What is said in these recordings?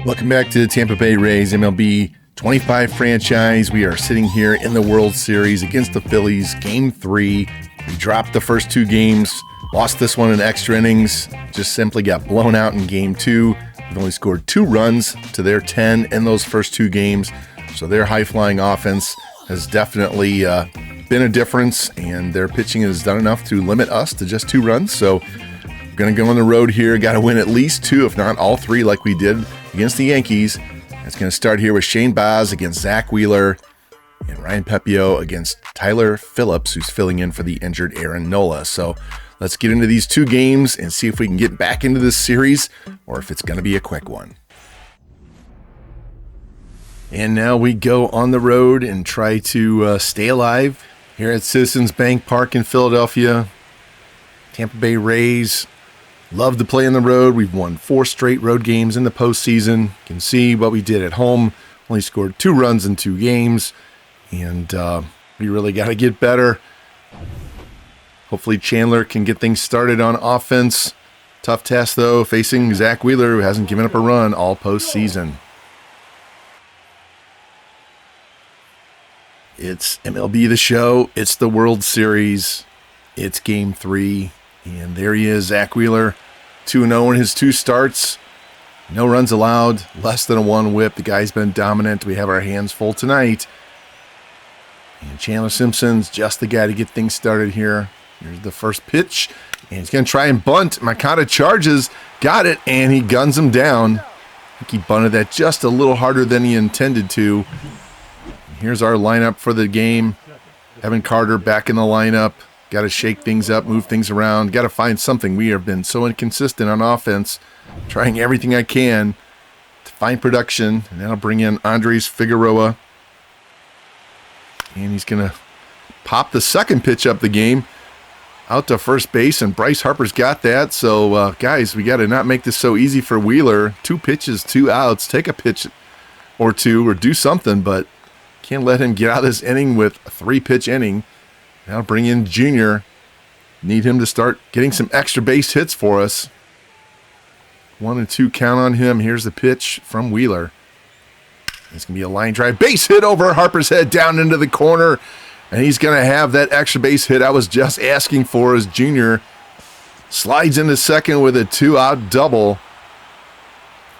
Welcome back to the Tampa Bay Rays MLB 25 franchise. We are sitting here in the World Series against the Phillies, Game 3. We dropped the first two games, lost this one in extra innings, just simply got blown out in Game 2. We've only scored 2 runs to their 10 in those first 2 games, so their high-flying offense has definitely been a difference, and their pitching has done enough to limit us to just 2 runs. So we're going to go on the road here, got to win at least 2, if not all 3, like we did against the Yankees. It's going to start here with Shane Baz against Zach Wheeler and Ryan Pepio against Tyler Phillips, who's filling in for the injured Aaron Nola. So let's get into these 2 games and see if we can get back into this series or if it's going to be a quick one. And now we go on the road and try to stay alive here at Citizens Bank Park in Philadelphia. Tampa Bay Rays love to play on the road. We've won 4 straight road games in the postseason. You can see what we did at home. Only scored 2 runs in 2 games. And we really got to get better. Hopefully Chandler can get things started on offense. Tough task, though, facing Zach Wheeler, who hasn't given up a run all postseason. It's MLB The Show. It's the World Series. It's Game 3. And there he is, Zach Wheeler, 2-0 in his 2 starts. No runs allowed, less than a 1 whip. The guy's been dominant. We have our hands full tonight. And Chandler Simpson's just the guy to get things started here. Here's the first pitch. And he's going to try and bunt. Makata charges, got it, and he guns him down. I think he bunted that just a little harder than he intended to. And here's our lineup for the game. Evan Carter back in the lineup. Got to shake things up, move things around. Got to find something. We have been so inconsistent on offense, trying everything I can to find production. And that'll bring in Andres Figueroa. And he's going to pop the second pitch up the game out to first base, and Bryce Harper's got that. So, guys, we got to not make this so easy for Wheeler. 2 pitches, 2 outs. Take a pitch or 2 or do something, but can't let him get out of this inning with a 3-pitch inning. Now bring in Junior. Need him to start getting some extra base hits for us. 1 and 2 count on him. Here's the pitch from Wheeler. It's going to be a line drive. Base hit over Harper's head down into the corner. And he's going to have that extra base hit I was just asking for as Junior slides into second with a 2-out double.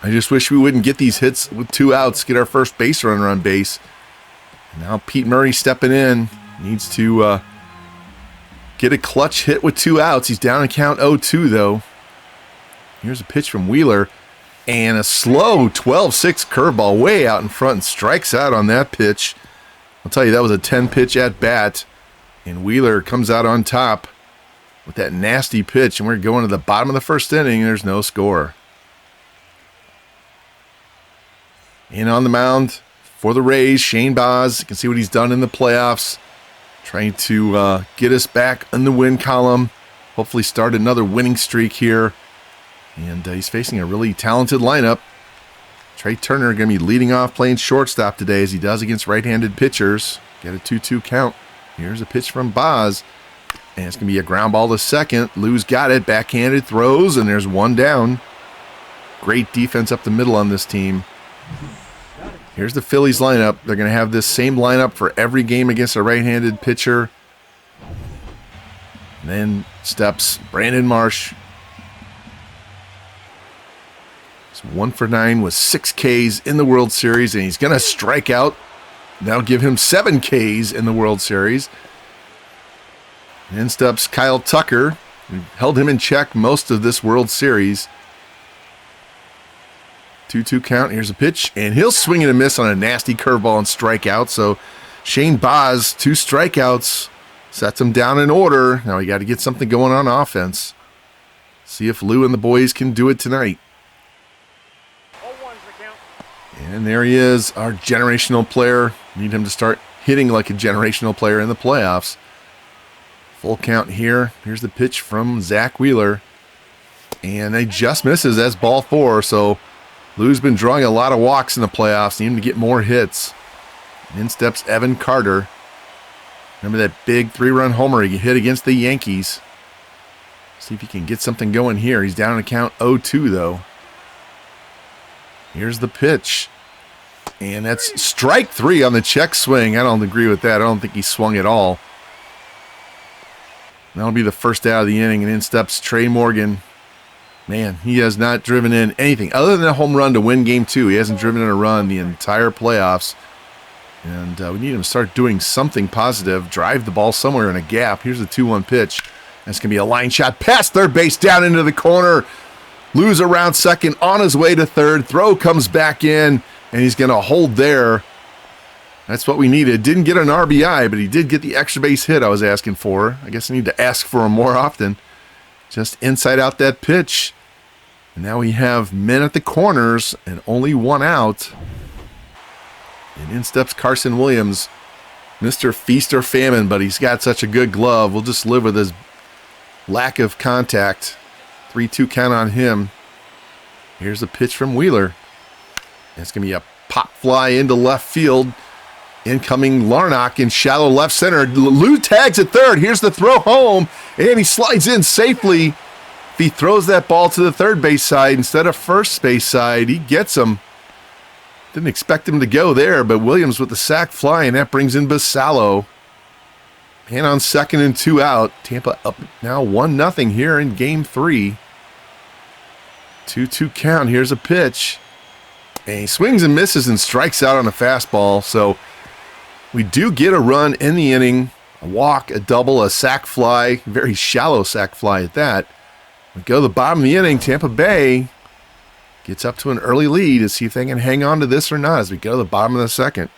I just wish we wouldn't get these hits with 2 outs, get our first base runner on base. And now Pete Murray stepping in. Needs to get a clutch hit with 2 outs. He's down in count 0-2, though. Here's a pitch from Wheeler. And a slow 12-6 curveball way out in front and strikes out on that pitch. I'll tell you, that was a 10-pitch at-bat. And Wheeler comes out on top with that nasty pitch. And we're going to the bottom of the first inning, and there's no score. In on the mound for the Rays, Shane Baz. You can see what he's done in the playoffs. Trying to get us back in the win column. Hopefully start another winning streak here. And he's facing a really talented lineup. Trey Turner going to be leading off playing shortstop today as he does against right-handed pitchers. Get a 2-2 count. Here's a pitch from Baz. And it's going to be a ground ball to second. Lou's got it. Backhanded throws, and there's 1 down. Great defense up the middle on this team. Here's the Phillies lineup. They're going to have this same lineup for every game against a right-handed pitcher. And then steps Brandon Marsh. He's 1 for 9 with 6 Ks in the World Series, and he's going to strike out. That'll give him 7 Ks in the World Series. And then steps Kyle Tucker, who held him in check most of this World Series. 2-2 count. Here's a pitch, and he'll swing and a miss on a nasty curveball and strikeout. So Shane Baz, 2 strikeouts, sets him down in order. Now we got to get something going on offense. See if Lou and the boys can do it tonight. And there he is, our generational player. Need him to start hitting like a generational player in the playoffs. Full count here. Here's the pitch from Zach Wheeler. And he just misses. That's ball 4, so Lou's been drawing a lot of walks in the playoffs. Need him to get more hits. And in steps Evan Carter. Remember that big 3-run homer he hit against the Yankees. See if he can get something going here. He's down to count 0-2, though. Here's the pitch. And that's strike 3 on the check swing. I don't agree with that. I don't think he swung at all. That'll be the first out of the inning, and in steps Trey Morgan. Man, he has not driven in anything other than a home run to win Game 2. He hasn't driven in a run the entire playoffs. And we need him to start doing something positive. Drive the ball somewhere in a gap. Here's the 2-1 pitch. That's going to be a line shot past third base, down into the corner. Lose around second, on his way to third. Throw comes back in, and he's going to hold there. That's what we needed. Didn't get an RBI, but he did get the extra base hit I was asking for. I guess I need to ask for him more often. Just inside out that pitch. And now we have men at the corners and only 1 out. And in steps Carson Williams, Mr. Feast or Famine, but he's got such a good glove. We'll just live with his lack of contact. 3-2 count on him. Here's a pitch from Wheeler. It's going to be a pop fly into left field. Incoming Larnach in shallow left center. Lou tags at third. Here's the throw home. And he slides in safely. If he throws that ball to the third base side instead of first base side, he gets him. Didn't expect him to go there, but Williams with the sac fly, and that brings in Basallo. And on second and 2 out. Tampa up now 1-0 here in Game 3. 2-2 count. Here's a pitch. And he swings and misses and strikes out on a fastball. So we do get a run in the inning. A walk, a double, a sac fly. Very shallow sac fly at that. We go to the bottom of the inning. Tampa Bay gets up to an early lead to see if they can hang on to this or not as we go to the bottom of the second.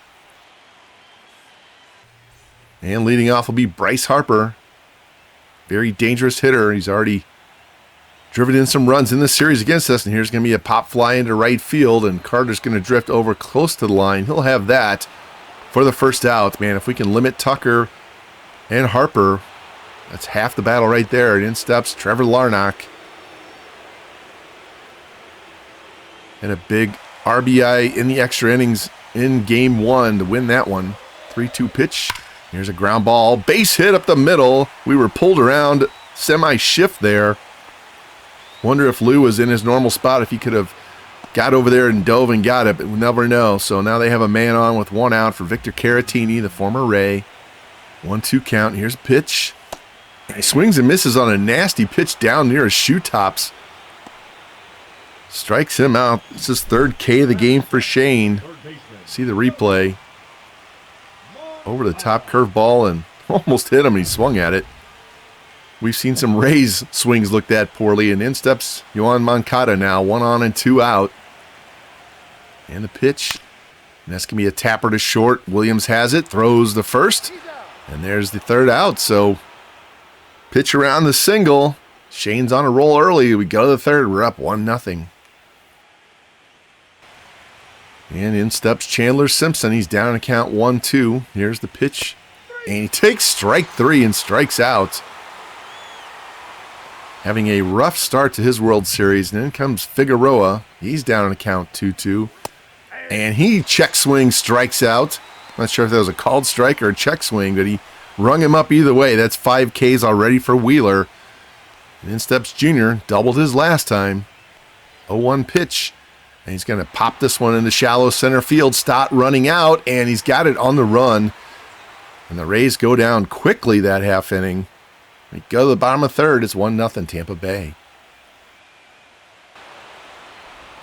And leading off will be Bryce Harper. Very dangerous hitter. He's already driven in some runs in this series against us. And here's going to be a pop fly into right field. And Carter's going to drift over close to the line. He'll have that for the first out. Man, if we can limit Tucker and Harper, that's half the battle right there. And in steps Trevor Larnach. And a big RBI in the extra innings in Game 1 to win that one. 3-2 pitch. Here's a ground ball. Base hit up the middle. We were pulled around semi-shift there. Wonder if Lou was in his normal spot, if he could have got over there and dove and got it, but we'll never know. So now they have a man on with 1 out for Victor Caratini, the former Ray. 1-2 count. Here's a pitch. And he swings and misses on a nasty pitch down near his shoe tops. Strikes him out. It's his 3rd K of the game for Shane. See the replay. Over the top curveball and almost hit him, and he swung at it. We've seen some Rays swings looked at poorly, and in steps Yohan Moncada now. 1 on and 2 out. And the pitch. And that's going to be a tapper to short. Williams has it, throws the first, and there's the 3rd out. So pitch around the single. Shane's on a roll early. We go to the 3rd. We're up 1-0. And in steps Chandler Simpson. He's down to count 1-2. Here's the pitch. And he takes strike 3 and strikes out. Having a rough start to his World Series. And then comes Figueroa. He's down to count 2-2. And he check swing strikes out. Not sure if that was a called strike or a check swing, but he rung him up either way. That's 5 Ks already for Wheeler. And in steps Junior. Doubled his last time. 0-1 pitch. And he's going to pop this one into shallow center field. Stott running out, and he's got it on the run. And the Rays go down quickly that half inning. We go to the bottom of 3rd. It's 1-0 Tampa Bay.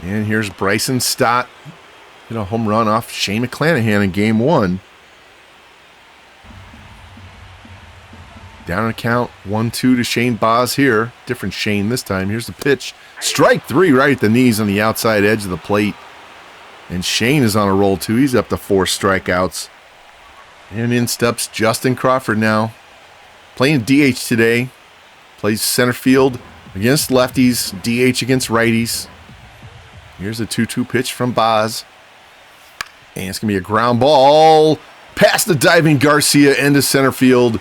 And here's Bryson Stott. Hit a home run off Shane McClanahan in Game 1. Down an count, 1-2 to Shane Boz here. Different Shane this time. Here's the pitch. Strike 3 right at the knees on the outside edge of the plate. And Shane is on a roll too. He's up to 4 strikeouts. And in steps Justin Crawford now. Playing DH today. Plays center field against lefties. DH against righties. Here's a 2-2 pitch from Boz. And it's going to be a ground ball past the diving Garcia into center field.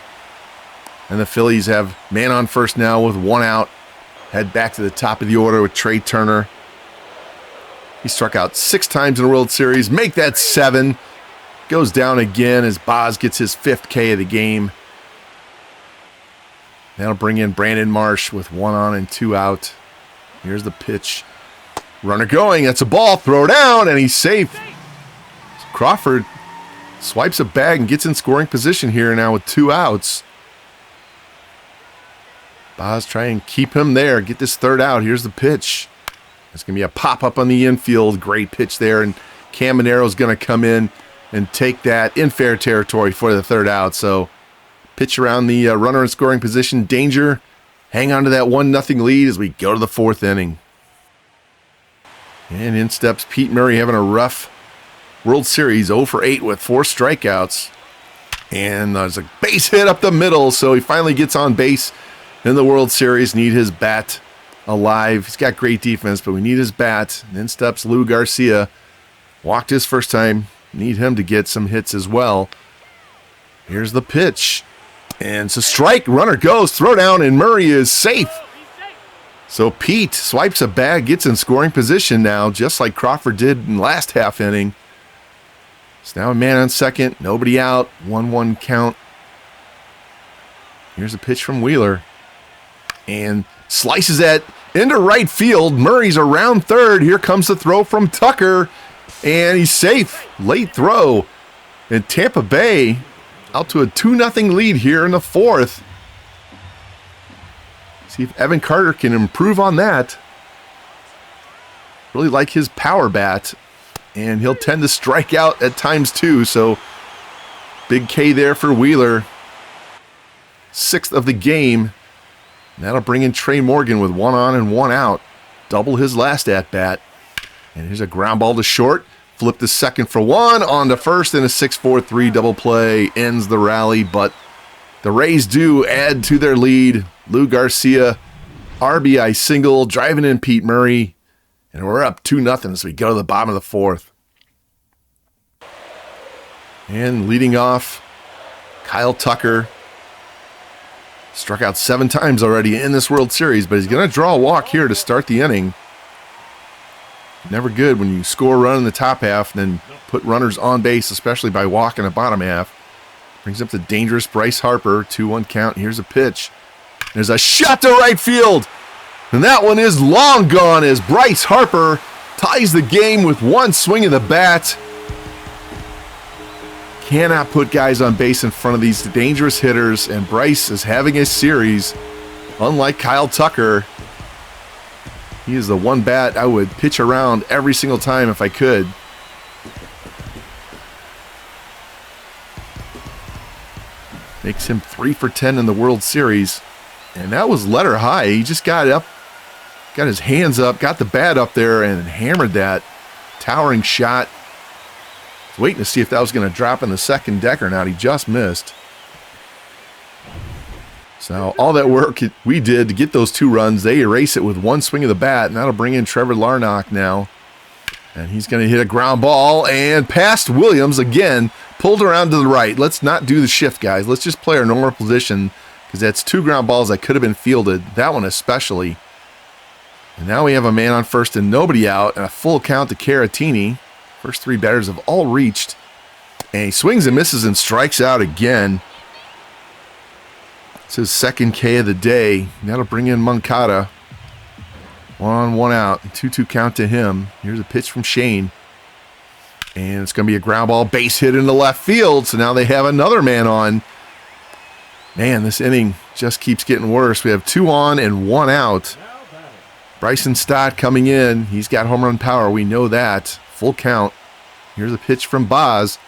And the Phillies have man on first now with 1 out. Head back to the top of the order with Trey Turner. He struck out 6 times in the World Series. Make that 7. Goes down again as Boz gets his 5th K of the game. That'll bring in Brandon Marsh with 1 on and 2 out. Here's the pitch. Runner going. That's a ball. Throw down, and he's safe. So Crawford swipes a bag and gets in scoring position here now with 2 outs. Boz try and keep him there. Get this 3rd out. Here's the pitch. It's going to be a pop-up on the infield. Great pitch there, and Camanero's going to come in and take that in fair territory for the 3rd out. So pitch around the runner in scoring position. Danger. Hang on to that 1-0 lead as we go to the 4th inning. And in steps Pete Murray, having a rough World Series, 0 for 8 with 4 strikeouts. And there's a base hit up the middle, so he finally gets on base in the World Series. Need his bat alive. He's got great defense, but we need his bat. And in steps Lou Garcia. Walked his first time. Need him to get some hits as well. Here's the pitch. And it's a strike. Runner goes. Throw down, and Murray is safe. So Pete swipes a bag, gets in scoring position now, just like Crawford did in last half inning. It's now a man on second. Nobody out. 1-1 count. Here's a pitch from Wheeler. And slices that into right field. Murray's around third. Here comes the throw from Tucker. And he's safe. Late throw. And Tampa Bay out to a 2-0 lead here in the 4th. See if Evan Carter can improve on that. Really like his power bat. And he'll tend to strike out at times too. So big K there for Wheeler. 6th of the game. And that'll bring in Trey Morgan with 1 on and 1 out. Double his last at-bat. And here's a ground ball to short. Flip to second for 1. On to first, and a 6-4-3 double play ends the rally. But the Rays do add to their lead. Lou Garcia, RBI single, driving in Pete Murray. And we're up 2-0 as we go to the bottom of the 4th. And leading off, Kyle Tucker. Struck out 7 times already in this World Series, but he's going to draw a walk here to start the inning. Never good when you score a run in the top half, then put runners on base, especially by walking the bottom half. Brings up the dangerous Bryce Harper. 2-1 count. Here's a pitch. There's a shot to right field. And that one is long gone as Bryce Harper ties the game with 1 swing of the bat. Cannot put guys on base in front of these dangerous hitters, and Bryce is having a series. Unlike Kyle Tucker, he is the one bat I would pitch around every single time if I could. Makes him 3 for 10 in the World Series. And that was letter high. He just got up, got his hands up, got the bat up there, and hammered that towering shot. Waiting to see if that was going to drop in the second deck or not. He just missed. So all that work we did to get those 2 runs, they erase it with 1 swing of the bat, and that'll bring in Trevor Larnach now. And he's going to hit a ground ball and past Williams again, pulled around to the right. Let's not do the shift, guys. Let's just play our normal position because that's 2 ground balls that could have been fielded, that one especially. And now we have a man on first and nobody out, and a full count to Caratini. First 3 batters have all reached. And he swings and misses and strikes out again. It's his second K of the day. That'll bring in Moncada. 1 on, 1 out. 2-2 count to him. Here's a pitch from Shane. And it's going to be a ground ball base hit into left field. So now they have another man on. Man, this inning just keeps getting worse. We have 2 on and 1 out. Bryson Stott coming in. He's got home run power. We know that. Full count. Here's a pitch from Boz.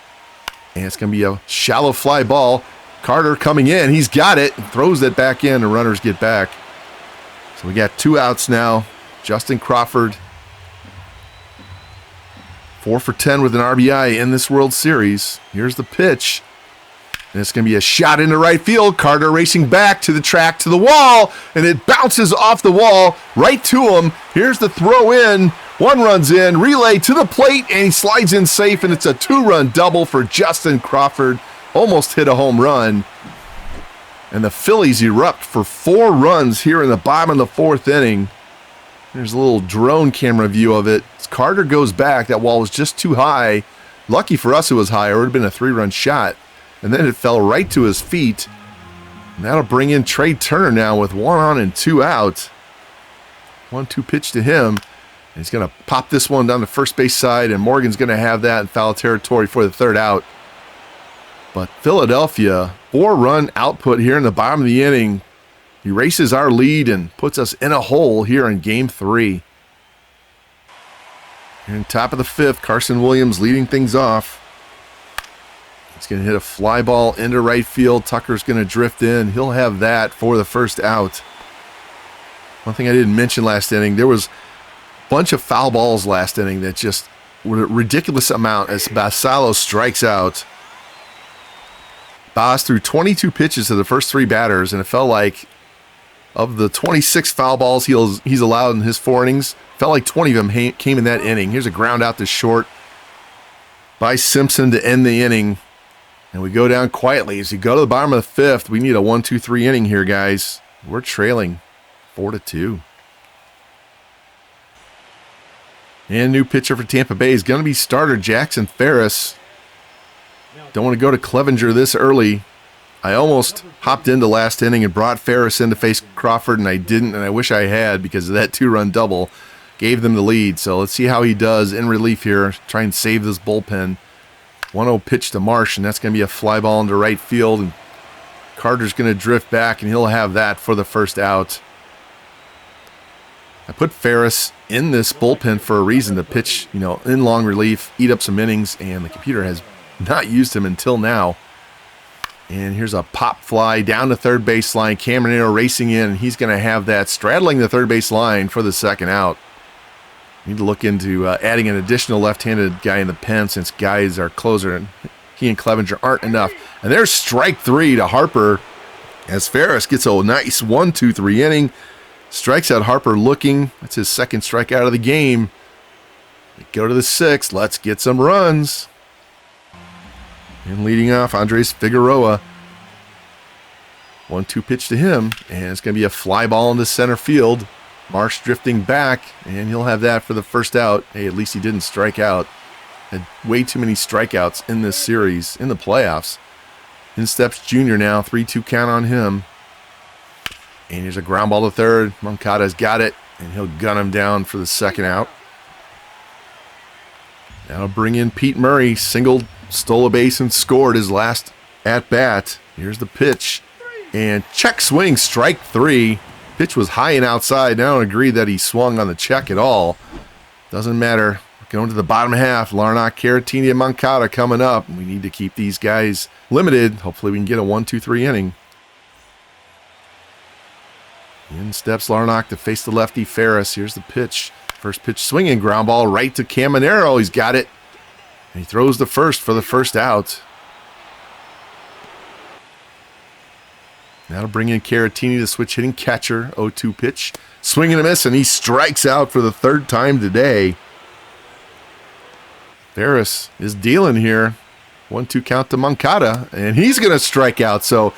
And it's going to be a shallow fly ball. Carter coming in. He's got it. Throws it back in. The runners get back. So we got 2 outs now. Justin Crawford. 4 for 10 with an RBI in this World Series. Here's the pitch. And it's going to be a shot into right field. Carter racing back to the track, to the wall. And it bounces off the wall right to him. Here's the throw in. 1 runs in. Relay to the plate. And he slides in safe. And it's a 2-run double for Justin Crawford. Almost hit a home run. And the Phillies erupt for 4 runs here in the bottom of the 4th inning. There's a little drone camera view of it. As Carter goes back, that wall was just too high. Lucky for us it was high, or it would have been a 3-run shot. And then it fell right to his feet. And that'll bring in Trey Turner now with 1 on and 2 out. 1-2 pitch to him. He's going to pop this one down the first base side, and Morgan's going to have that in foul territory for the third out. But Philadelphia, 4-run output here in the bottom of the inning, erases our lead and puts us in a hole here in Game 3. Here in top of the 5th, Carson Williams leading things off. He's going to hit a fly ball into right field. Tucker's going to drift in. He'll have that for the first out. One thing I didn't mention last inning, there was a bunch of foul balls last inning that just were a ridiculous amount as Basallo strikes out. Bas threw 22 pitches to the first 3 batters, and it felt like of the 26 foul balls he's allowed in his 4 innings, felt like 20 of them came in that inning. Here's a ground out to short by Simpson to end the inning. And we go down quietly. As you go to the bottom of the 5th, we need a 1-2-3 inning here, guys. We're trailing 4-2. And new pitcher for Tampa Bay is going to be starter Jackson Ferris. Don't want to go to Clevenger this early. I almost hopped into last inning and brought Ferris in to face Crawford, and I didn't, and I wish I had because of that 2-run double. Gave them the lead. So let's see how he does in relief here. Try and save this bullpen. 1-0 pitch to Marsh, and that's going to be a fly ball into right field. And Carter's going to drift back, and he'll have that for the first out. I put Ferris in this bullpen for a reason, to pitch, in long relief, eat up some innings, and the computer has not used him until now. And here's a pop fly down the third base line. Caminero racing in, and he's going to have that straddling the third base line for the second out. Need to look into adding an additional left-handed guy in the pen, since guys are closer, and he and Clevenger aren't enough. And there's strike 3 to Harper as Ferris gets a nice 1-2-3 inning. Strikes out Harper looking. That's his second strikeout of the game. We go to the 6th. Let's get some runs. And leading off, Andres Figueroa. 1-2 pitch to him, and it's going to be a fly ball into center field. Marsh drifting back, and he'll have that for the first out. Hey, at least he didn't strike out. Had way too many strikeouts in this series, in the playoffs. In steps Junior now, 3-2 count on him. And here's a ground ball to third. Moncada's got it, and he'll gun him down for the second out. That'll bring in Pete Murray. Singled, stole a base, and scored his last at-bat. Here's the pitch. And check swing, strike 3. Pitch was high and outside. I don't agree that he swung on the check at all. Doesn't matter. Going to the bottom half. Larnach, Caratini, and Moncada coming up. We need to keep these guys limited. Hopefully we can get a 1-2-3 inning. In steps Larnach to face the lefty Ferris. Here's the pitch. First pitch swinging. Ground ball right to Caminero. He's got it. And he throws the first for the first out. That'll bring in Caratini, the switch hitting catcher. 0-2 pitch. Swing and a miss, and he strikes out for the 3rd time today. Ferris is dealing here. 1-2 count to Moncada, and he's going to strike out. So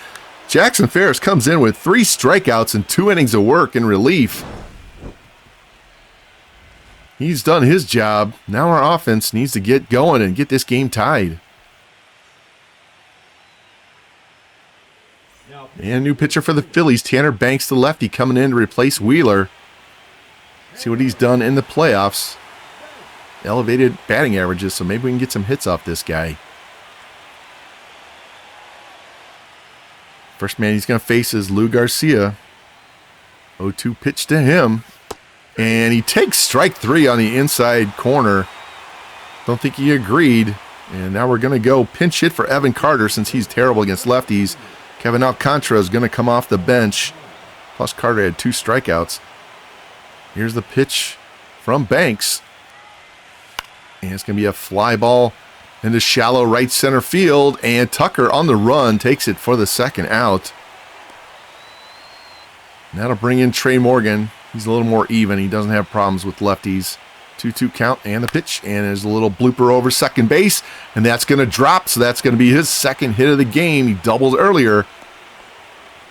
Jackson Ferris comes in with 3 strikeouts and 2 innings of work in relief. He's done his job. Now our offense needs to get going and get this game tied. And new pitcher for the Phillies, Tanner Banks, the lefty, coming in to replace Wheeler. See what he's done in the playoffs. Elevated batting averages, so maybe we can get some hits off this guy. First man he's going to face is Lou Garcia. 0-2 pitch to him. And he takes strike 3 on the inside corner. Don't think he agreed. And now we're going to go pinch hit for Evan Carter, since he's terrible against lefties. Kevin Alcantara is going to come off the bench. Plus Carter had 2 strikeouts. Here's the pitch from Banks. And it's going to be a fly ball into shallow right center field. And Tucker on the run takes it for the second out. And that'll bring in Trey Morgan. He's a little more even. He doesn't have problems with lefties. 2-2 count and the pitch. And there's a little blooper over second base. And that's going to drop. So that's going to be his second hit of the game. He doubled earlier.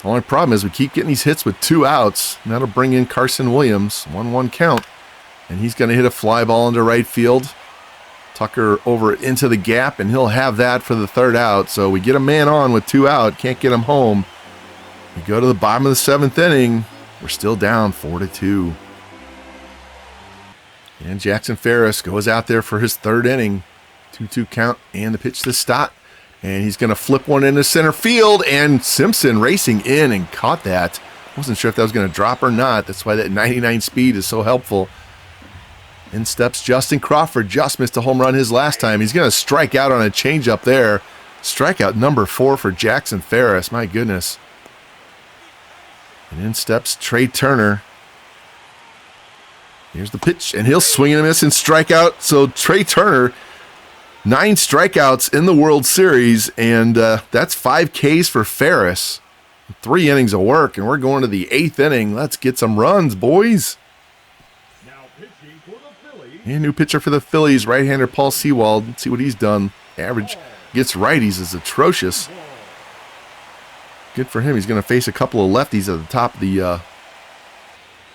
The only problem is we keep getting these hits with 2 outs. And that'll bring in Carson Williams. 1-1 count. And he's going to hit a fly ball into right field. Tucker over into the gap. And he'll have that for the 3rd out. So we get a man on with 2 out. Can't get him home. We go to the bottom of the 7th inning. We're still down 4-2. And Jackson Ferris goes out there for his third inning. 2-2 count and the pitch to Stott. And he's going to flip one into center field. And Simpson racing in and caught that. Wasn't sure if that was going to drop or not. That's why that 99 speed is so helpful. In steps Justin Crawford. Just missed a home run his last time. He's going to strike out on a changeup there. Strikeout number 4 for Jackson Ferris. My goodness. And in steps Trey Turner. Here's the pitch, and he'll swing and a miss and strike out. So Trey Turner, 9 strikeouts in the World Series, and that's 5 Ks for Ferris. 3 innings of work, and we're going to the 8th inning. Let's get some runs, boys. Now pitching for the Phillies. And new pitcher for the Phillies, right-hander Paul Sewald. Let's see what he's done. Average against righties is atrocious. Good for him. He's going to face a couple of lefties at the top of the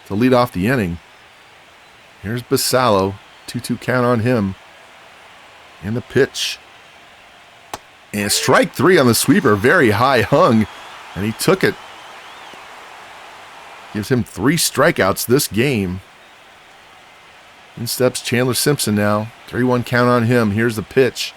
to lead off the inning. Here's Basallo. 2-2 count on him. And the pitch. And strike 3 on the sweeper. Very high hung. And he took it. Gives him 3 strikeouts this game. In steps Chandler Simpson now. 3-1 count on him. Here's the pitch.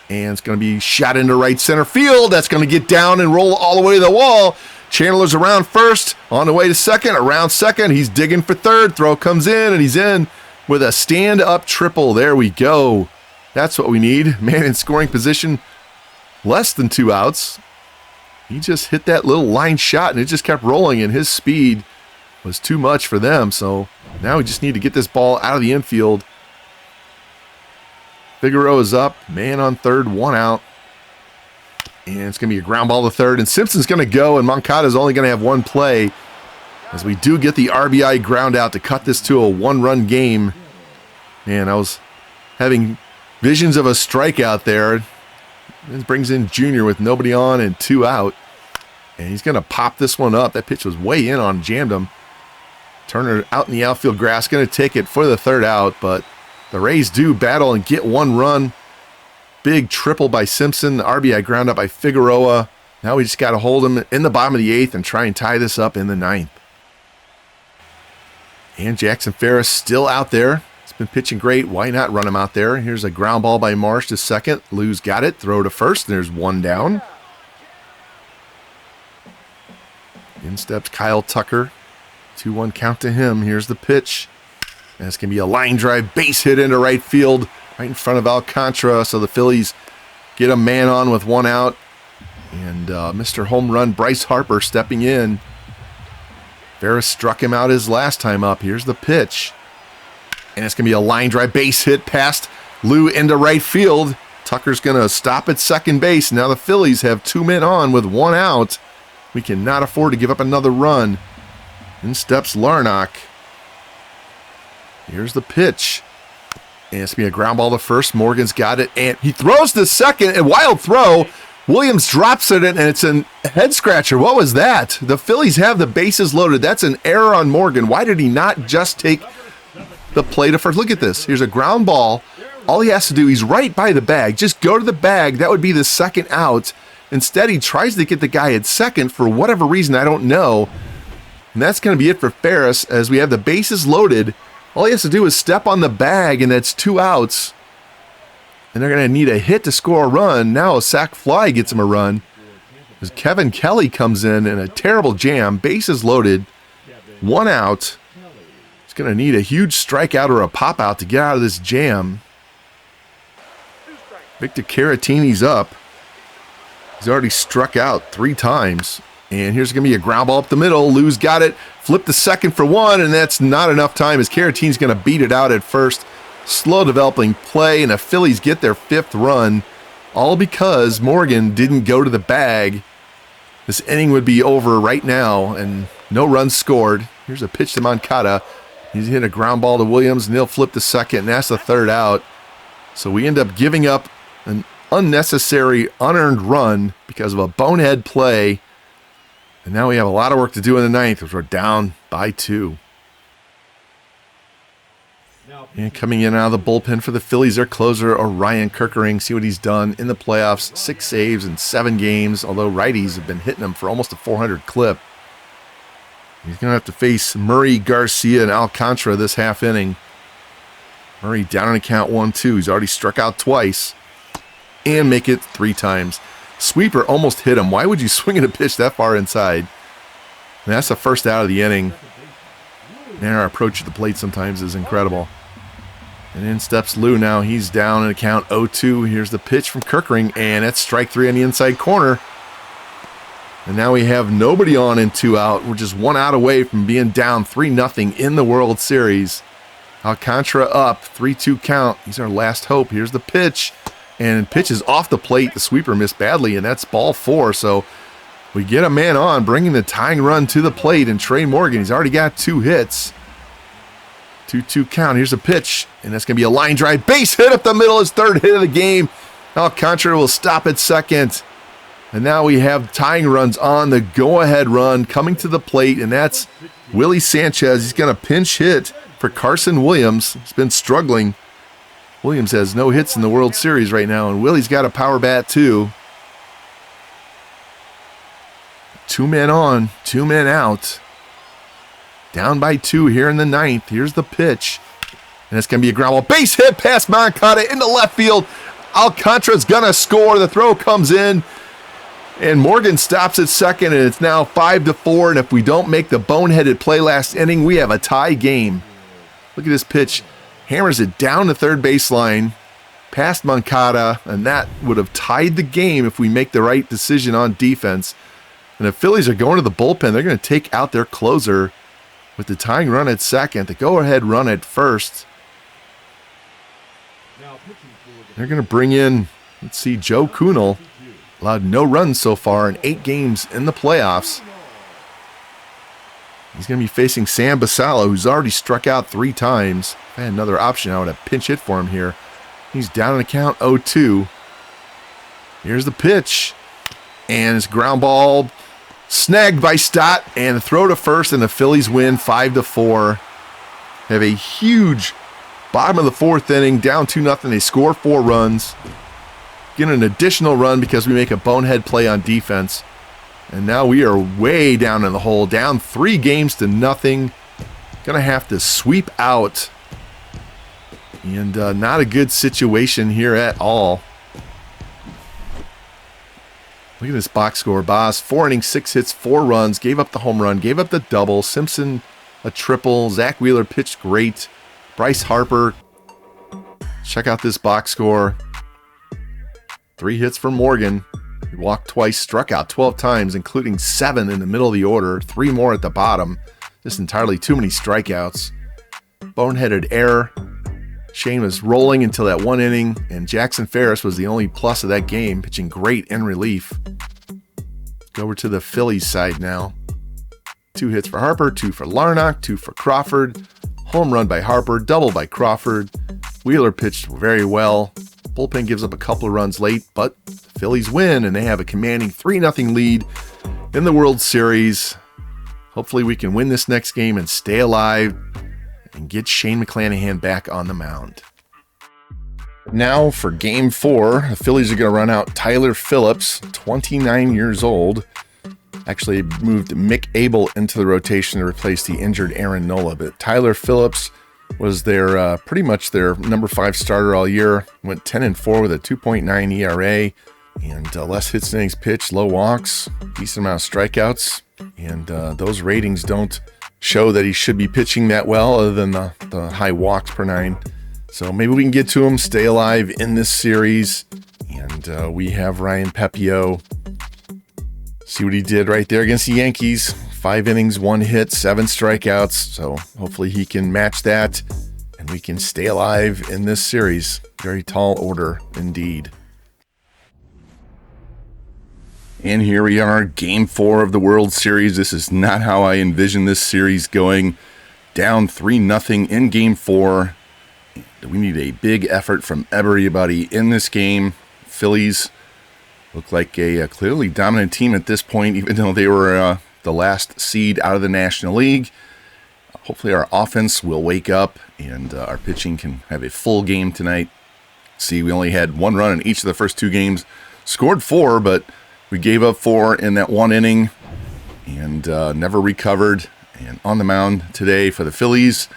And it's going to be shot into right center field. That's going to get down and roll all the way to the wall. Chandler's around first, on the way to second, around second. He's digging for third. Throw comes in, and he's in with a stand-up triple. There we go. That's what we need. Man in scoring position, less than 2 outs. He just hit that little line shot, and it just kept rolling, and his speed was too much for them. So now we just need to get this ball out of the infield. Figueroa's up, man on third, 1 out. And it's going to be a ground ball to third. And Simpson's going to go, and Moncada's only going to have 1 play. As we do get the RBI ground out to cut this to a 1-run game. Man, I was having visions of a strikeout there. This brings in Junior with nobody on and 2 out. And he's going to pop this one up. That pitch was way in on him, jammed him. Turner out in the outfield grass, going to take it for the 3rd out. But the Rays do battle and get 1 run. Big triple by Simpson. RBI ground up by Figueroa. Now we just got to hold him in the bottom of the 8th and try and tie this up in the 9th. And Jackson Ferris still out there. He's been pitching great. Why not run him out there? Here's a ground ball by Marsh to second. Lou's got it. Throw to first. And there's 1 down. In steps Kyle Tucker. 2-1 count to him. Here's the pitch. And it's going to be a line drive base hit into right field. Right in front of Alcantara, so the Phillies get a man on with 1 out. And Mr. Home Run, Bryce Harper, stepping in. Ferris struck him out his last time up. Here's the pitch. And it's going to be a line drive base hit past Lou into right field. Tucker's going to stop at second base. Now the Phillies have 2 men on with 1 out. We cannot afford to give up another run. In steps Larnach. Here's the pitch. And it's going to be a ground ball to first. Morgan's got it. And he throws to second. A wild throw. Williams drops it, and it's a head scratcher. What was that? The Phillies have the bases loaded. That's an error on Morgan. Why did he not just take the play to first? Look at this. Here's a ground ball. All he has to do, he's right by the bag. Just go to the bag. That would be the 2nd out. Instead, he tries to get the guy at second for whatever reason. I don't know. And that's going to be it for Ferris as we have the bases loaded. All he has to do is step on the bag, and that's 2 outs. And they're going to need a hit to score a run. Now a sac fly gets him a run. As Kevin Kelly comes in a terrible jam. Bases loaded. 1 out. He's going to need a huge strikeout or a pop-out to get out of this jam. Victor Caratini's up. He's already struck out 3 times. And here's going to be a ground ball up the middle. Lou's got it. Flip the second for 1, and that's not enough time as Caratini's going to beat it out at first. Slow developing play, and the Phillies get their 5th run, all because Morgan didn't go to the bag. This inning would be over right now, and no runs scored. Here's a pitch to Moncada. He's hit a ground ball to Williams, and he'll flip the second, and that's the 3rd out. So we end up giving up an unnecessary, unearned run because of a bonehead play. And now we have a lot of work to do in the 9th, as we're down by 2. And coming in out of the bullpen for the Phillies, their closer, Orion Kirkering. See what he's done in the playoffs. 6 saves in 7 games, although righties have been hitting him for almost a 400 clip. He's going to have to face Murray, Garcia, and Alcantara this half inning. Murray down on the count 1-2. He's already struck out twice and make it 3 times. Sweeper almost hit him. Why would you swing at a pitch that far inside? And that's the first out of the inning. And our approach to the plate sometimes is incredible. And in steps Lou now. He's down in the count 0-2. Here's the pitch from Kirkering, and that's strike 3 on the inside corner. And now we have nobody on and 2 out. We're just 1 out away from being down 3-0 in the World Series. Alcantara up, 3-2 count. He's our last hope. Here's the pitch. And pitch is off the plate. The sweeper missed badly, and that's ball 4. So we get a man on, bringing the tying run to the plate. And Trey Morgan, he's already got 2 hits. 2-2 count. Here's a pitch, and that's going to be a line drive. Base hit up the middle, his 3rd hit of the game. Alcantara will stop at second. And now we have tying runs on the go-ahead run coming to the plate, and that's Willie Sanchez. He's going to pinch hit for Carson Williams. He's been struggling. Williams has no hits in the World Series right now, and Willie's got a power bat too. 2 men on, 2 men out. Down by 2 here in the 9th. Here's the pitch. And it's going to be a ground ball. Base hit past Moncada into left field. Alcantara's going to score. The throw comes in. And Morgan stops at second, and it's now 5-4. And if we don't make the boneheaded play last inning, we have a tie game. Look at this pitch. Hammers it down the third baseline, past Moncada, and that would have tied the game if we make the right decision on defense. And the Phillies are going to the bullpen. They're going to take out their closer with the tying run at second, the go-ahead run at first. They're going to bring in, let's see, Joe Kunal. Allowed no runs so far in 8 games in the playoffs. He's going to be facing Sam Basallo, who's already struck out 3 times. If I had another option, I would have pinch hit for him here. He's down in the count 0-2. Here's the pitch. And it's ground ball snagged by Stott. And the throw to first, and the Phillies win 5-4. Have a huge bottom of the 4th inning, down 2-0. They score 4 runs. Get an additional run because we make a bonehead play on defense. And now we are way down in the hole, down 3-0. Gonna have to sweep out. And not a good situation here at all. Look at this box score. Boss, 4 innings, 6 hits, 4 runs. Gave up the home run, gave up the double. Simpson, a triple. Zach Wheeler pitched great. Bryce Harper. Check out this box score. 3 hits for Morgan. He walked twice, struck out 12 times, including 7 in the middle of the order, 3 more at the bottom. Just entirely too many strikeouts. Boneheaded error. Shane was rolling until that 1 inning, and Jackson Ferris was the only plus of that game, pitching great in relief. Go over to the Phillies side now. 2 hits for Harper, 2 for Larnach, 2 for Crawford. Home run by Harper, double by Crawford. Wheeler pitched very well. Bullpen gives up a couple of runs late, but the Phillies win, and they have a commanding 3-0 lead in the World Series. Hopefully we can win this next game and stay alive and get Shane McClanahan back on the mound. Now for Game 4, the Phillies are going to run out Tyler Phillips, 29 years old. Actually moved Mick Abel into the rotation to replace the injured Aaron Nola, but Tyler Phillips was their pretty much their number 5 starter all year. Went 10-4 with a 2.9 ERA and less hits than innings pitched, low walks, decent amount of strikeouts, and those ratings don't show that he should be pitching that well other than the high walks per 9. So maybe we can get to him, stay alive in this series, and we have Ryan Pepio. See what he did right there against the Yankees. 5 innings, 1 hit, 7 strikeouts. So hopefully he can match that and we can stay alive in this series. Very tall order indeed. And here we are, Game 4 of the World Series. This is not how I envisioned this series going. Down 3-0 in Game 4. We need a big effort from everybody in this game. Phillies look like a clearly dominant team at this point, even though they were the last seed out of the National League. Hopefully our offense will wake up and our pitching can have a full game tonight. See, we only had 1 run in each of the first 2 games. Scored 4, but we gave up 4 in that 1 inning and never recovered. And on the mound today for the Phillies,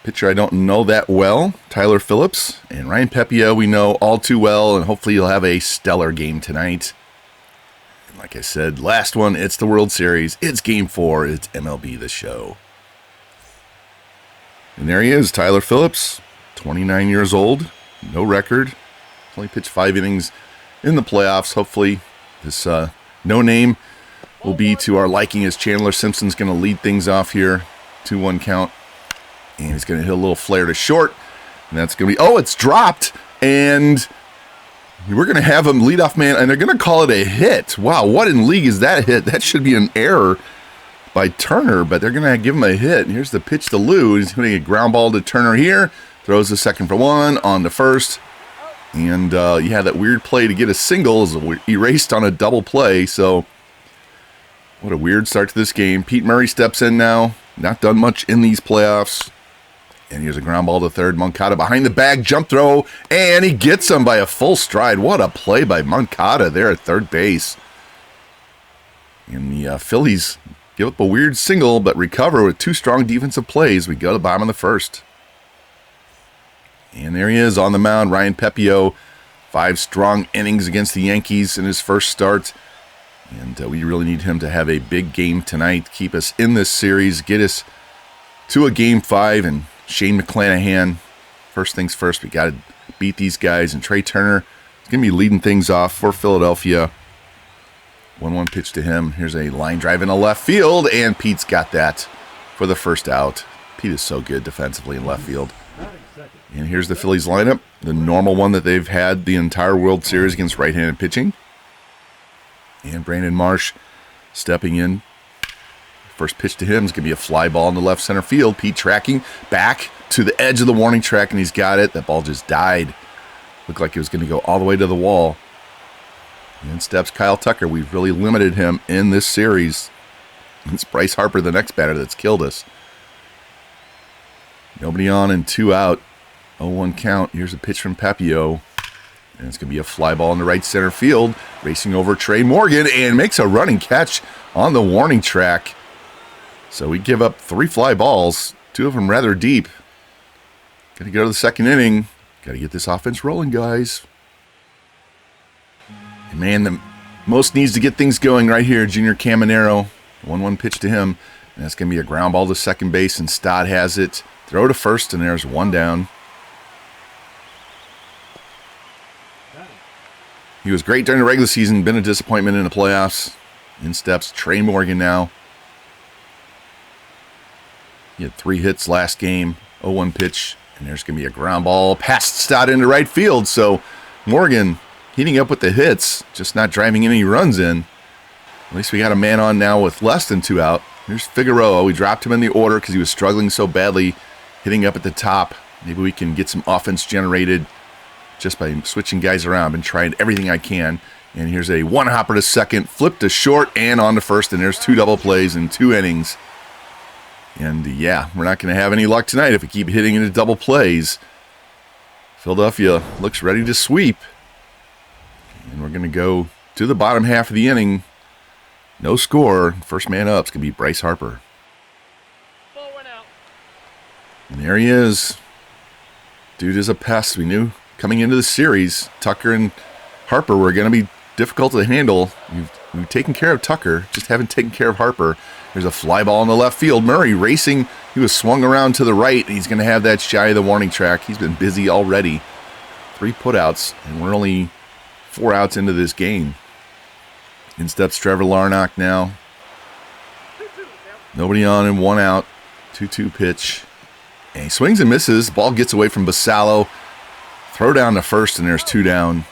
pitcher I don't know that well, Tyler Phillips. And Ryan Pepiot we know all too well, and hopefully he'll have a stellar game tonight. And like I said, last one, it's the World Series. It's Game 4. It's MLB The Show. And there he is, Tyler Phillips, 29 years old, no record. Only pitched 5 innings in the playoffs. Hopefully this no name will be to our liking, as Chandler Simpson's going to lead things off here. 2-1 count. And he's going to hit a little flare to short. And that's going to be, oh, it's dropped. And we're going to have him leadoff man, and they're going to call it a hit. Wow, what in league is that hit? That should be an error by Turner, but they're going to give him a hit. And here's the pitch to Lou. He's going to get a ground ball to Turner here. Throws the second for 1 on the first. And yeah, that weird play to get a single is erased on a double play. So what a weird start to this game. Pete Murray steps in now. Not done much in these playoffs. And here's a ground ball to third. Moncada behind the bag, jump throw, and he gets him by a full stride. What a play by Moncada there at third base. And the Phillies give up a weird single, but recover with 2 strong defensive plays. We go to the bottom of the first. And there he is on the mound, Ryan Pepiot. 5 strong innings against the Yankees in his first start. And we really need him to have a big game tonight, keep us in this series, get us to a Game 5. And Shane McClanahan, first things first, we got to beat these guys. And Trey Turner is going to be leading things off for Philadelphia. 1-1 pitch to him. Here's a line drive into left field, and Pete's got that for the first out. Pete is so good defensively in left field. And here's the Phillies lineup, the normal one that they've had the entire World Series against right-handed pitching. And Brandon Marsh stepping in. First pitch to him is going to be a fly ball in the left center field. Pete tracking back to the edge of the warning track, and he's got it. That ball just died. Looked like it was going to go all the way to the wall. And steps Kyle Tucker. We've really limited him in this series. It's Bryce Harper, the next batter, that's killed us. Nobody on and 2 out. 0-1 count. Here's a pitch from Pepiot. And it's going to be a fly ball in the right center field. Racing over Trey Morgan and makes a running catch on the warning track. So we give up 3 fly balls, 2 of them rather deep. Got to go to the second inning. Got to get this offense rolling, guys. And man, the most needs to get things going right here, Junior Caminero. 1-1 pitch to him. And that's going to be a ground ball to second base, and Stott has it. Throw to first, and there's 1 down. He was great during the regular season, been a disappointment in the playoffs. In steps Trey Morgan now. He had 3 hits last game. 0-1 pitch, and there's going to be a ground ball past Stott into right field. So Morgan heating up with the hits, just not driving any runs in. At least we got a man on now with less than 2 out. Here's Figueroa. We dropped him in the order because he was struggling so badly, hitting up at the top. Maybe we can get some offense generated just by switching guys around. Been trying everything I can. And here's a 1-hopper to second, flip to short, and on to first. And there's 2 double plays in 2 innings. And yeah, we're not going to have any luck tonight if we keep hitting into double plays. Philadelphia looks ready to sweep. And we're going to go to the bottom half of the inning. No score. First man up is going to be Bryce Harper. And there he is. Dude is a pest. We knew coming into the series, Tucker and Harper were going to be difficult to handle. We've taken care of Tucker, just haven't taken care of Harper. There's a fly ball in the left field. Murray racing. He was swung around to the right, and he's going to have that shy of the warning track. He's been busy already. 3 putouts, and we're only 4 outs into this game. In steps Trevor Larnach now. Nobody on and 1 out. 2-2 pitch. And he swings and misses. Ball gets away from Basallo. Throw down to first, and there's 2 down.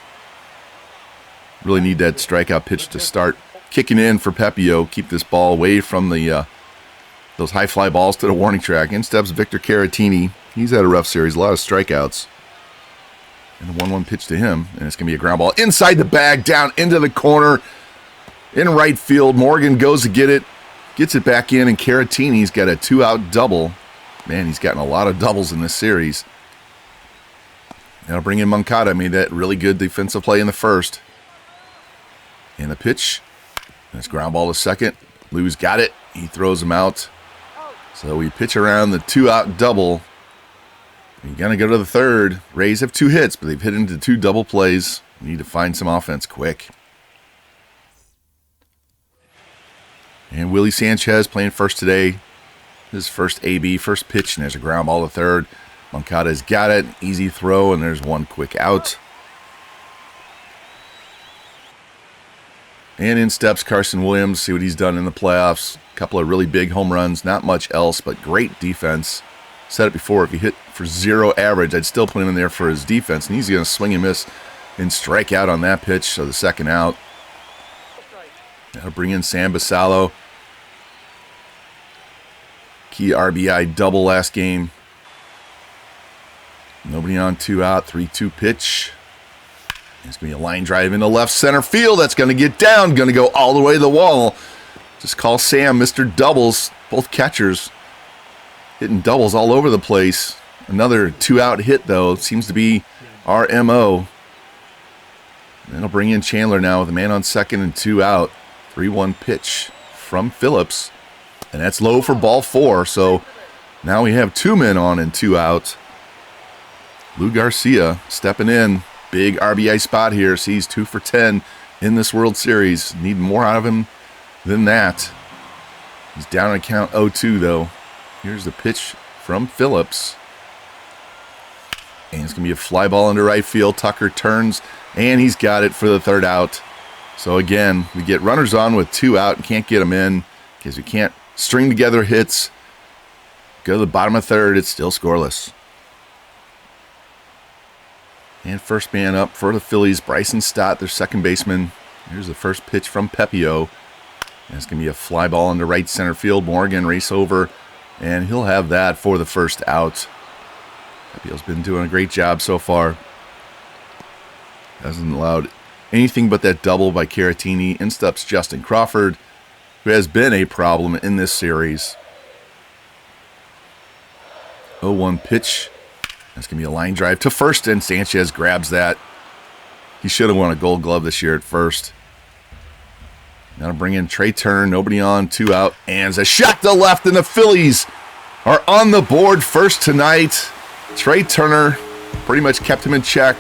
Really need that strikeout pitch to start kicking in for Pepiot. Keep this ball away from the those high fly balls to the warning track. In steps Victor Caratini. He's had a rough series, a lot of strikeouts. And a 1-1 pitch to him, and it's going to be a ground ball inside the bag, down into the corner, in right field. Morgan goes to get it, gets it back in, and Caratini's got a 2-out double. Man, he's gotten a lot of doubles in this series. Now bring in Moncada. Made that really good defensive play in the first. And the pitch. That's ground ball to second. Lou's got it. He throws him out. So we pitch around the 2-out double. You're going to go to the third. Rays have 2 hits, but they've hit into 2 double plays. You need to find some offense quick. And Willie Sanchez playing first today. His first AB, first pitch, and there's a ground ball to third. Moncada's got it. Easy throw, and there's 1 quick out. And in steps Carson Williams. See what he's done in the playoffs. A couple of really big home runs. Not much else, but great defense. Said it before, if he hit for 0 average, I'd still put him in there for his defense. And he's going to swing and miss and strike out on that pitch, so the second out. That'll bring in Sam Basallo. Key RBI double last game. Nobody on, 2 out, 3-2 pitch. It's going to be a line drive into left center field. That's going to get down, going to go all the way to the wall. Just call Sam Mr. Doubles. Both catchers hitting doubles all over the place. Another 2-out hit, though. Seems to be our MO. That'll bring in Chandler now with a man on second and 2 out. 3-1 pitch from Phillips. And that's low for ball 4. So now we have 2 men on and 2 out. Lou Garcia stepping in. Big RBI spot here. Sees 2 for 10 in this World Series. Need more out of him than that. He's down on count 0-2, though. Here's the pitch from Phillips. And it's going to be a fly ball into right field. Tucker turns, and he's got it for the 3rd out. So again, we get runners on with 2 out and can't get them in because we can't string together hits. Go to the bottom of 3rd. It's still scoreless. And first man up for the Phillies, Bryson Stott, their second baseman. Here's the first pitch from Pepio. And it's going to be a fly ball into right center field. Morgan race over, and he'll have that for the 1st out. Pepio's been doing a great job so far. Hasn't allowed anything but that double by Caratini. In steps Justin Crawford, who has been a problem in this series. 0-1 pitch. That's going to be a line drive to first, and Sanchez grabs that. He should have won a Gold Glove this year at first. Now bring in Trey Turner. Nobody on, 2 out. And it's a shot to left, and the Phillies are on the board first tonight. Trey Turner pretty much kept him in check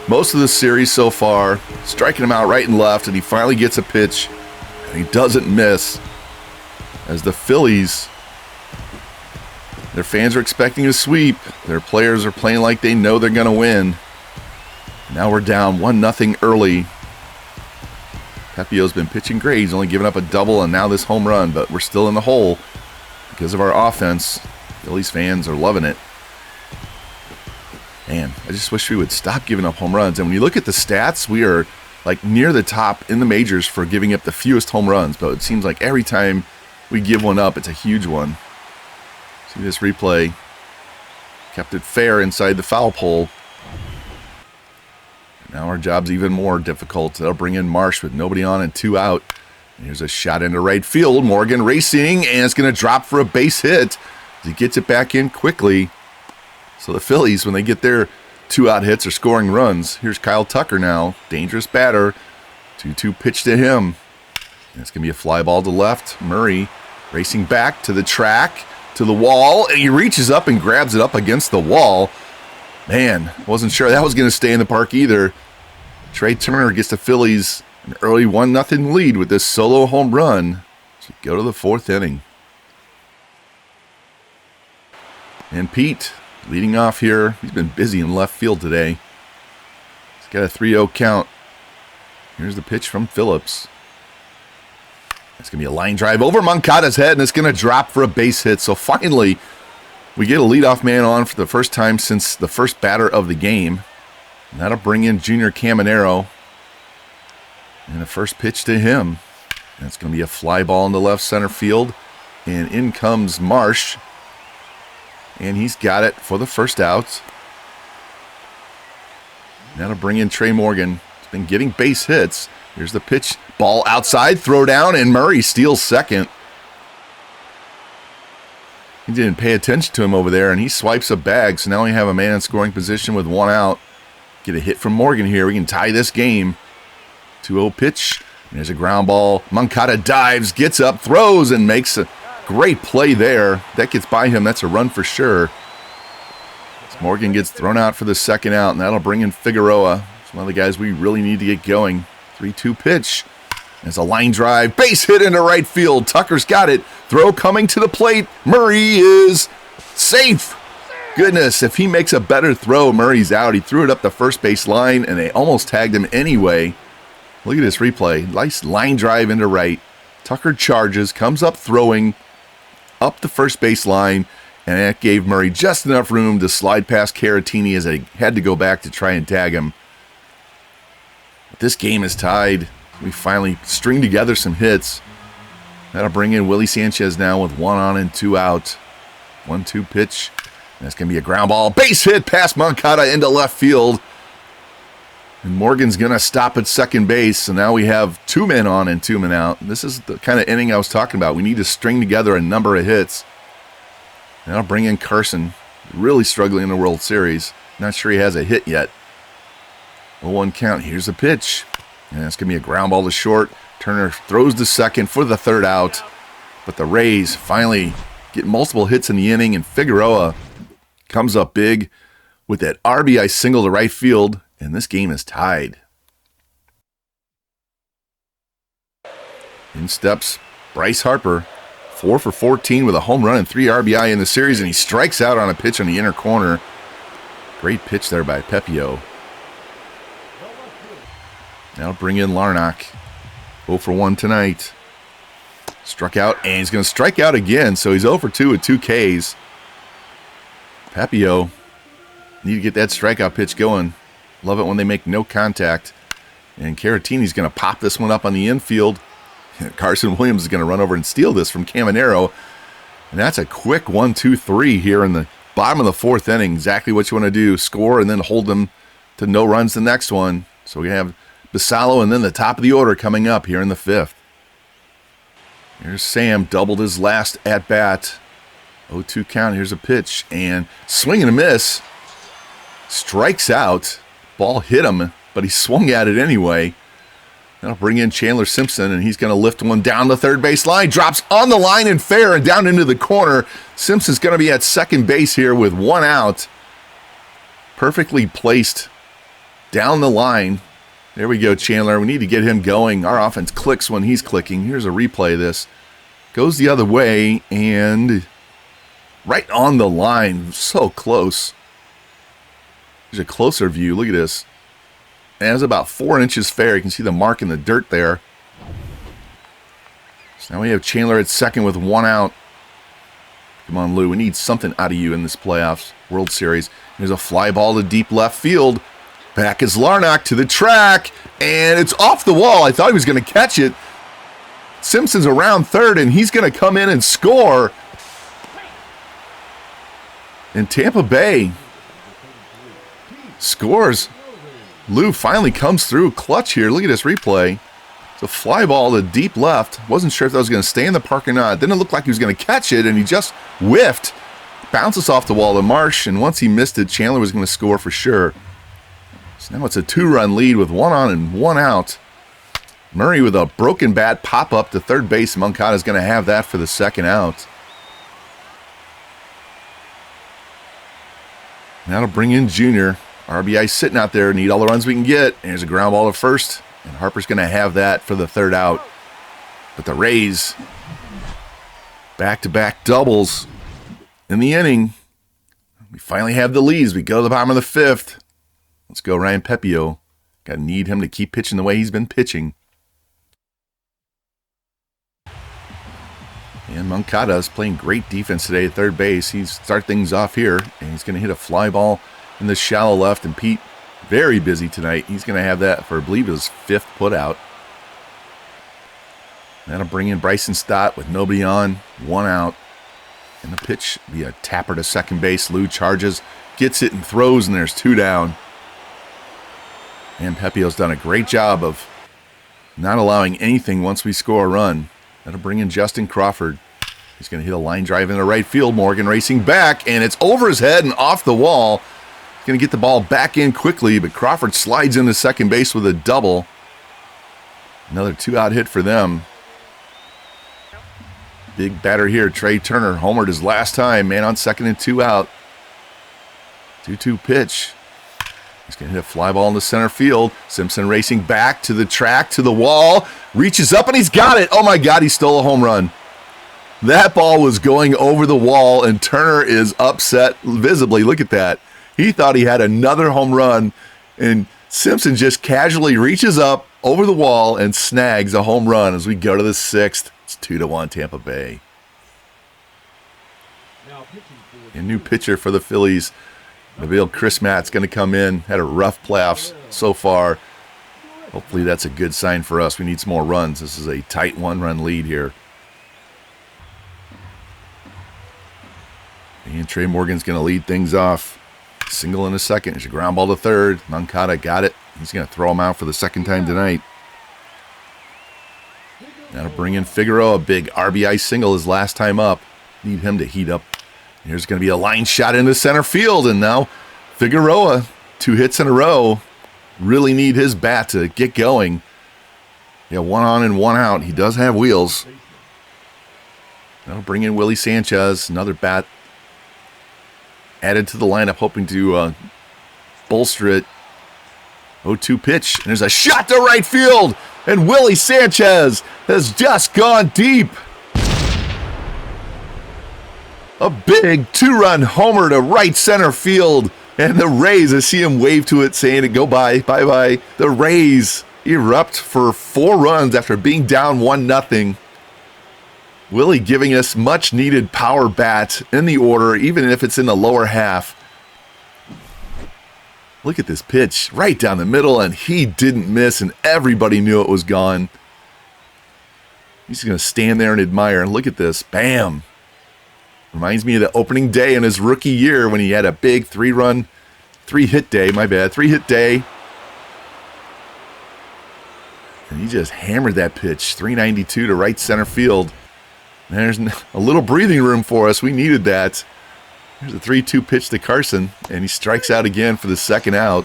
most of the series so far, striking him out right and left, and he finally gets a pitch, and he doesn't miss. As the Phillies, their fans are expecting a sweep. Their players are playing like they know they're going to win. Now we're down 1-0 early. Pepio's been pitching great. He's only given up a double and now this home run, but we're still in the hole because of our offense. Phillies fans are loving it. Man, I just wish we would stop giving up home runs. And when you look at the stats, we are like near the top in the majors for giving up the fewest home runs. But it seems like every time we give one up, it's a huge one. See this replay. Kept it fair inside the foul pole. Now our job's even more difficult. They'll bring in Marsh with nobody on and 2 out. And here's a shot into right field. Morgan racing, and it's going to drop for a base hit. He gets it back in quickly. So the Phillies, when they get their 2-out hits, are scoring runs. Here's Kyle Tucker now. Dangerous batter. 2-2 pitch to him. And it's going to be a fly ball to left. Murray racing back to the track, to the wall. And he reaches up and grabs it up against the wall. Man, wasn't sure that was going to stay in the park either. Trey Turner gets the Phillies an early 1-0 lead with this solo home run. So go to the 4th inning. And Pete leading off here. He's been busy in left field today. He's got a 3-0 count. Here's the pitch from Phillips. It's going to be a line drive over Moncada's head, and it's going to drop for a base hit. So finally, we get a leadoff man on for the first time since the first batter of the game. And that'll bring in Junior Caminero. And the first pitch to him. And it's going to be a fly ball into left center field. And in comes Marsh. And he's got it for the 1st out. That'll bring in Trey Morgan. He's been getting base hits. Here's the pitch. Ball outside, throw down, and Murray steals second. He didn't pay attention to him over there, and he swipes a bag. So now we have a man in scoring position with 1 out. Get a hit from Morgan here. We can tie this game. 2-0 pitch. And there's a ground ball. Moncada dives, gets up, throws, and makes a great play there. That gets by him. That's a run for sure. Morgan gets thrown out for the second out, and that'll bring in Figueroa. It's one of the guys we really need to get going. 3-2 pitch. There's a line drive. Base hit into right field. Tucker's got it. Throw coming to the plate. Murray is safe. Goodness, if he makes a better throw, Murray's out. He threw it up the first base line, and they almost tagged him anyway. Look at this replay. Nice line drive into right. Tucker charges, comes up throwing up the first base line, and that gave Murray just enough room to slide past Caratini as they had to go back to try and tag him. This game is tied. We finally string together some hits. That'll bring in Willie Sanchez now with 1 on and 2 out. 1-2 pitch. That's going to be a ground ball. Base hit past Moncada into left field. And Morgan's going to stop at second base. So now we have 2 men on and 2 men out. This is the kind of inning I was talking about. We need to string together a number of hits. And I'll bring in Carson. Really struggling in the World Series. Not sure he has a hit yet. 0-1 count. Here's a pitch. And that's going to be a ground ball to short. Turner throws to second for the 3rd out. But the Rays finally get multiple hits in the inning. And Figueroa comes up big with that RBI single to right field. And this game is tied. In steps Bryce Harper. 4 for 14 with a home run and 3 RBI in the series. And he strikes out on a pitch on the inner corner. Great pitch there by Pepio. Now bring in Larnach. 0 for 1 tonight. Struck out, and he's going to strike out again. So he's 0 for 2 with 2 Ks. Pepio need to get that strikeout pitch going. Love it when they make no contact. And Caratini's going to pop this one up on the infield. Carson Williams is going to run over and steal this from Caminero. And that's a quick 1-2-3 here in the bottom of the 4th inning. Exactly what you want to do. Score and then hold them to no runs the next one. So we have Basallo and then the top of the order coming up here in the 5th. Here's Sam, doubled his last at-bat. 0-2 count, here's a pitch. And swing and a miss. Strikes out. Ball hit him, but he swung at it anyway. That'll bring in Chandler Simpson, and he's going to lift one down the third base line. Drops on the line and fair and down into the corner. Simpson's going to be at second base here with 1 out. Perfectly placed down the line. There we go, Chandler. We need to get him going. Our offense clicks when he's clicking. Here's a replay of this. Goes the other way and right on the line. So close. Here's a closer view. Look at this. And it was about 4 inches fair. You can see the mark in the dirt there. So now we have Chandler at second with 1 out. Come on, Lou. We need something out of you in this playoffs, World Series. There's a fly ball to deep left field. Back is Larnach to the track. And it's off the wall. I thought he was going to catch it. Simpson's around third, and he's going to come in and score. And Tampa Bay scores. Lou finally comes through clutch here. Look at this replay. It's a fly ball to deep left. Wasn't sure if that was going to stay in the park or not. Didn't look like he was going to catch it, and he just whiffed. Bounces off the wall to Marsh, and once he missed it, Chandler was going to score for sure. So now it's a 2-run lead with 1 on and 1 out. Murray with a broken bat pop up to third base. Moncada's going to have that for the 2nd out. Now to bring in Junior. RBI sitting out there. Need all the runs we can get. And there's a ground ball to first. And Harper's going to have that for the 3rd out. But the Rays, back-to-back doubles in the inning. We finally have the leads. We go to the bottom of the 5th. Let's go Ryan Pepio. Got to need him to keep pitching the way he's been pitching. And Moncada is playing great defense today at third base. He's start things off here. And he's going to hit a fly ball in the shallow left, and Pete, very busy tonight. He's going to have that for, I believe, his 5th putout. That'll bring in Bryson Stott with nobody on, 1 out. And the pitch be a tapper to second base. Lou charges, gets it, and throws, and there's 2 down. And Pepio's done a great job of not allowing anything once we score a run. That'll bring in Justin Crawford. He's going to hit a line drive into right field. Morgan racing back, and it's over his head and off the wall. Going to get the ball back in quickly, but Crawford slides into second base with a double. Another 2-out hit for them. Big batter here, Trey Turner. Homered his last time. Man on second and 2 out. 2-2 pitch. He's going to hit a fly ball into center field. Simpson racing back to the track, to the wall. Reaches up, and he's got it. Oh, my God, he stole a home run. That ball was going over the wall, and Turner is upset visibly. Look at that. He thought he had another home run, and Simpson just casually reaches up over the wall and snags a home run as we go to the 6th. It's 2-1 Tampa Bay. A new pitcher for the Phillies. Nabil Chrismat's going to come in. Had a rough playoffs so far. Hopefully that's a good sign for us. We need some more runs. This is a tight 1-run lead here. And Trey Morgan's going to lead things off. Single in a second. There's a ground ball to third. Moncada got it. He's going to throw him out for the second time tonight. That'll bring in Figueroa. A big RBI single his last time up. Need him to heat up. Here's going to be a line shot into center field. And now Figueroa, 2 hits in a row. Really need his bat to get going. Yeah, 1 on and 1 out. He does have wheels. That'll bring in Willie Sanchez. Another bat added to the lineup, hoping to bolster it. 0-2 pitch, and there's a shot to right field, and Willie Sanchez has just gone deep. A big 2-run homer to right center field, and the Rays, I see him wave to it, saying it, go bye, bye-bye. The Rays erupt for 4 runs after being down 1-0. Willie giving us much-needed power bat in the order, even if it's in the lower half. Look at this pitch, right down the middle, and he didn't miss, and everybody knew it was gone. He's going to stand there and admire, and look at this, bam. Reminds me of the opening day in his rookie year when he had a big 3-hit day. And he just hammered that pitch, 392 to right center field. There's a little breathing room for us. We needed that. There's a 3-2 pitch to Carson, and he strikes out again for the second out.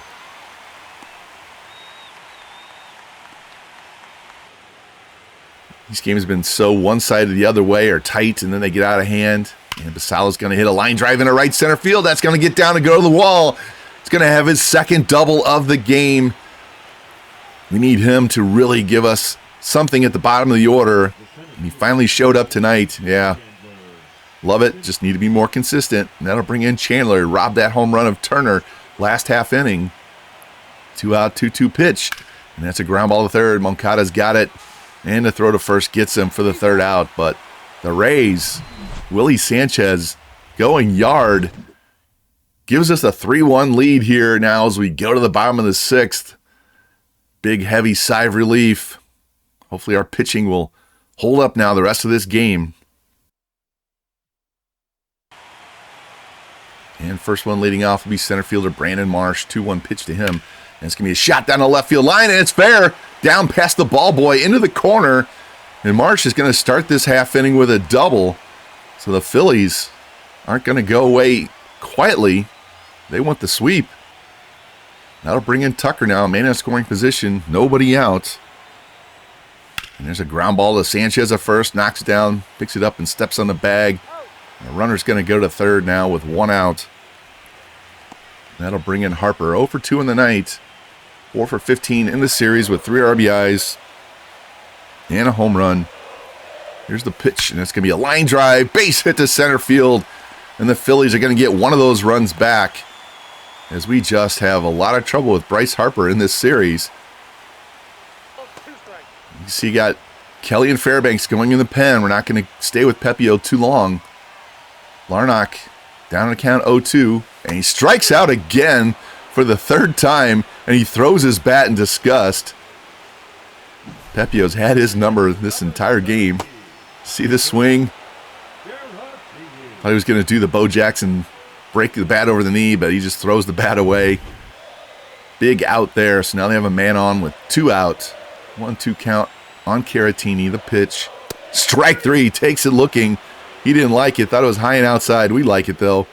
These games have been so one-sided the other way or tight, and then they get out of hand. And Basala's going to hit a line drive into right center field. That's going to get down and go to the wall. He's going to have his second double of the game. We need him to really give us something at the bottom of the order. And he finally showed up tonight. Yeah. Love it. Just need to be more consistent. And that'll bring in Chandler. Robbed that home run of Turner last half inning. 2 out, 2-2 pitch. And that's a ground ball to third. Moncada's got it. And the throw to first gets him for the third out. But the Rays, Willie Sanchez going yard, gives us a 3-1 lead here now as we go to the bottom of the 6th. Big, heavy sigh of relief. Hopefully our pitching will hold up now the rest of this game. And first one leading off will be center fielder Brandon Marsh. 2-1 pitch to him. And it's going to be a shot down the left field line, and it's fair. Down past the ball boy into the corner. And Marsh is going to start this half inning with a double. So the Phillies aren't going to go away quietly. They want the sweep. That'll bring in Tucker now, man in scoring position, nobody out. And there's a ground ball to Sanchez at first, knocks it down, picks it up and steps on the bag. The runner's going to go to third now with 1 out. That'll bring in Harper, 0 for 2 in the night, 4 for 15 in the series with 3 RBIs and a home run. Here's the pitch, and it's going to be a line drive, base hit to center field, and the Phillies are going to get one of those runs back, as we just have a lot of trouble with Bryce Harper in this series. You see, you got Kelly and Fairbanks going in the pen. We're not going to stay with Pepio too long. Larnach down on count 0-2, and he strikes out again for the 3rd time, and he throws his bat in disgust. Pepio's had his number this entire game. See the swing? Thought he was going to do the Bo Jackson break the bat over the knee, but he just throws the bat away. Big out there, so now they have a man on with 2 out. 1-2 count on Caratini, the pitch. Strike 3, takes it looking. He didn't like it, thought it was high and outside. We like it, though.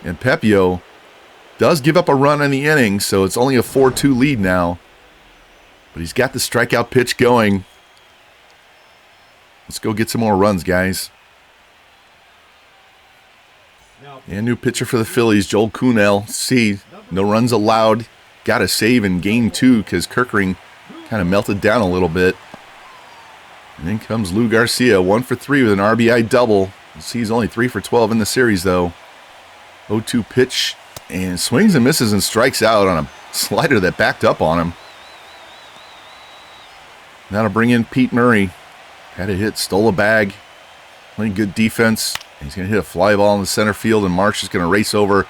And Pepio does give up a run in the inning, so it's only a 4-2 lead now. But he's got the strikeout pitch going. Let's go get some more runs, guys. Now And new pitcher for the Phillies, Joel Kuhnel. See, no runs allowed. Got a save in game 2 because Kirkering kind of melted down a little bit. And then comes Lou Garcia, 1 for 3 with an RBI double. See, he's only 3 for 12 in the series, though. 0-2 pitch, and swings and misses and strikes out on a slider that backed up on him. That'll bring in Pete Murray. Had a hit, stole a bag. Playing good defense. He's going to hit a fly ball in the center field, and Marsh is going to race over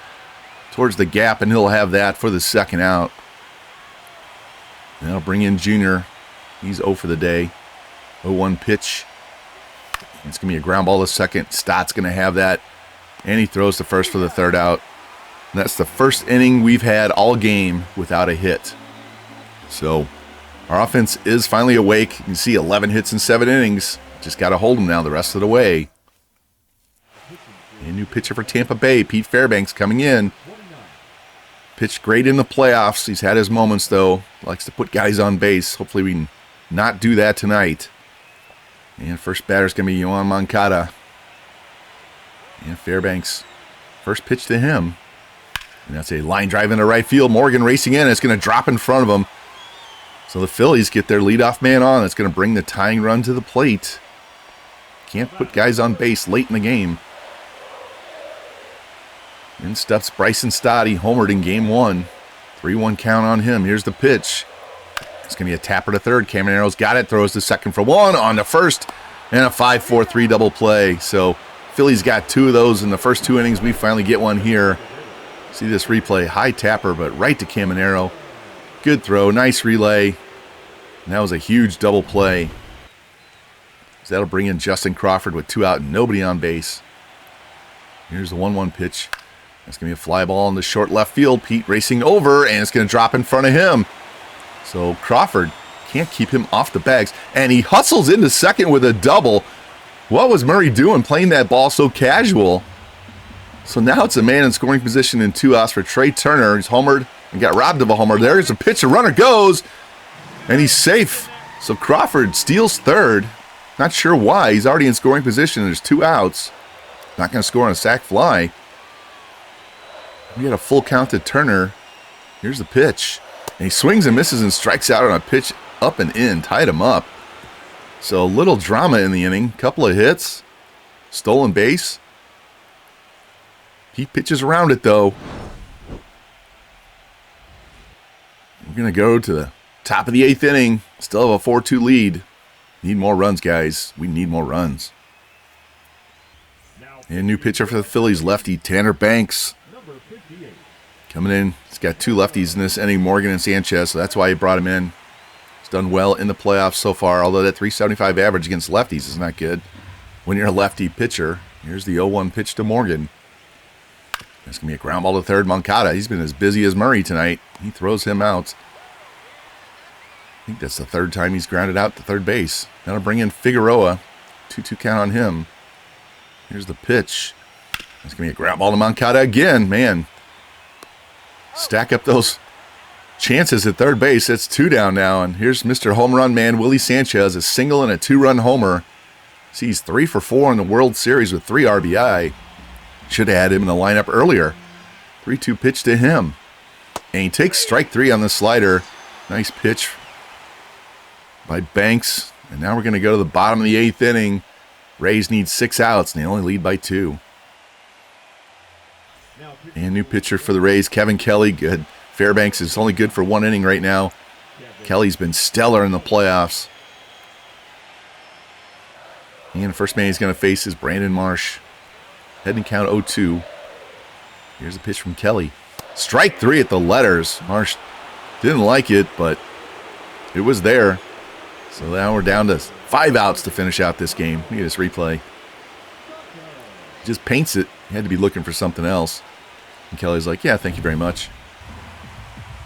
towards the gap, and he'll have that for the second out. And that'll bring in Junior. He's 0 for the day. 0-1 pitch. It's going to be a ground ball to second. Stott's going to have that. And he throws to first for the third out. And that's the first inning we've had all game without a hit. So our offense is finally awake. You can see 11 hits in 7 innings. Just got to hold them now the rest of the way. A new pitcher for Tampa Bay, Pete Fairbanks, coming in. Pitched great in the playoffs. He's had his moments, though. Likes to put guys on base. Hopefully we can not do that tonight. And first batter is going to be Yoan Moncada. And Fairbanks, first pitch to him. And that's a line drive into right field. Morgan racing in. It's going to drop in front of him. So the Phillies get their leadoff man on. It's going to bring the tying run to the plate. Can't put guys on base late in the game. In steps Bryson Stott. He homered in game 1. 3-1 count on him. Here's the pitch. It's going to be a tapper to third. Camanero's got it. Throws to second for 1. On to first. And a 5-4-3 double play. So Phillies got 2 of those in the first 2 innings. We finally get one here. See this replay. High tapper, but right to Caminero. Good throw. Nice relay. And that was a huge double play. So that'll bring in Justin Crawford with 2 out and nobody on base. Here's the 1-1 pitch. That's going to be a fly ball in the short left field. Pete racing over, and it's going to drop in front of him. So Crawford can't keep him off the bags. And he hustles into second with a double. What was Murray doing playing that ball so casual? So now it's a man in scoring position in 2 outs for Trey Turner. He's homered and got robbed of a homer. There's a pitch. A runner goes, and he's safe. So Crawford steals third. Not sure why. He's already in scoring position. There's 2 outs. Not going to score on a sac fly. We got a full count to Turner. Here's the pitch. And he swings and misses and strikes out on a pitch up and in. Tied him up. So a little drama in the inning. Couple of hits. Stolen base. He pitches around it, though. We're going to go to the top of the 8th inning. Still have a 4-2 lead. Need more runs, guys. We need more runs. And new pitcher for the Phillies, lefty Tanner Banks. Coming in. He's got 2 lefties in this inning, Morgan and Sanchez, so that's why he brought him in. He's done well in the playoffs so far, although that .375 average against lefties is not good when you're a lefty pitcher. Here's the 0-1 pitch to Morgan. It's going to be a ground ball to third. Moncada, he's been as busy as Murray tonight. He throws him out. I think that's the 3rd time he's grounded out to third base. That'll bring in Figueroa. 2-2 count on him. Here's the pitch. It's going to be a ground ball to Moncada again. Man, stack up those chances at third base. It's 2 down now. And here's Mr. Home Run Man, Willie Sanchez, a single and a 2-run homer. See, he's 3 for 4 in the World Series with 3 RBI. Should have had him in the lineup earlier. 3-2 pitch to him. And he takes strike 3 on the slider. Nice pitch by Banks. And now we're going to go to the bottom of the 8th inning. Rays need 6 outs, and they only lead by 2. And new pitcher for the Rays, Kevin Kelly. Good. Fairbanks is only good for 1 inning right now. Kelly's been stellar in the playoffs. And the first man he's going to face is Brandon Marsh. Head and count 0-2. Here's a pitch from Kelly. Strike 3 at the letters. Marsh didn't like it, but it was there. So now we're down to 5 outs to finish out this game. Look at this replay. Just paints it. He had to be looking for something else. And Kelly's like, yeah, thank you very much.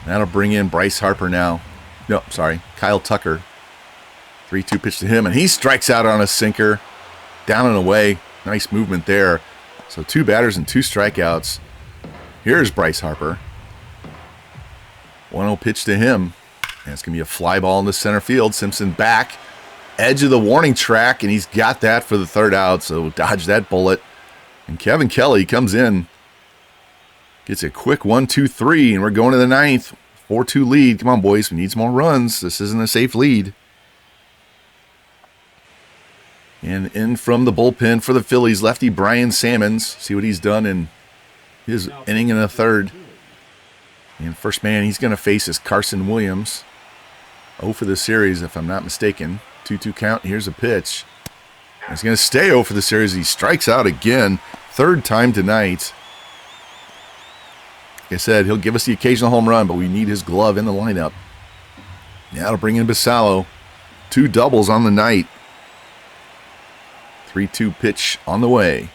That'll bring in Bryce Harper now. No, sorry, Kyle Tucker. 3-2 pitch to him, and he strikes out on a sinker. Down and away. Nice movement there. So 2 batters and 2 strikeouts. Here's Bryce Harper. 1-0 pitch to him. And it's going to be a fly ball in the center field. Simpson back. Edge of the warning track, and he's got that for the 3rd out. So dodge that bullet. And Kevin Kelly comes in Gets a quick 1-2-3, and we're going to the ninth. 4-2 lead. Come on, boys. We need some more runs. This isn't a safe lead. And in from the bullpen for the Phillies, lefty Brian Sammons. See what he's done in his inning and a third. And first man he's going to face is Carson Williams. 0 for the series, if I'm not mistaken. 2-2 count. Here's a pitch. He's going to stay 0 for the series. He strikes out again. Third time tonight. Like I said, he'll give us the occasional home run, but we need his glove in the lineup. Now to bring in Basallo. 2 doubles on the night. 3-2 pitch on the way.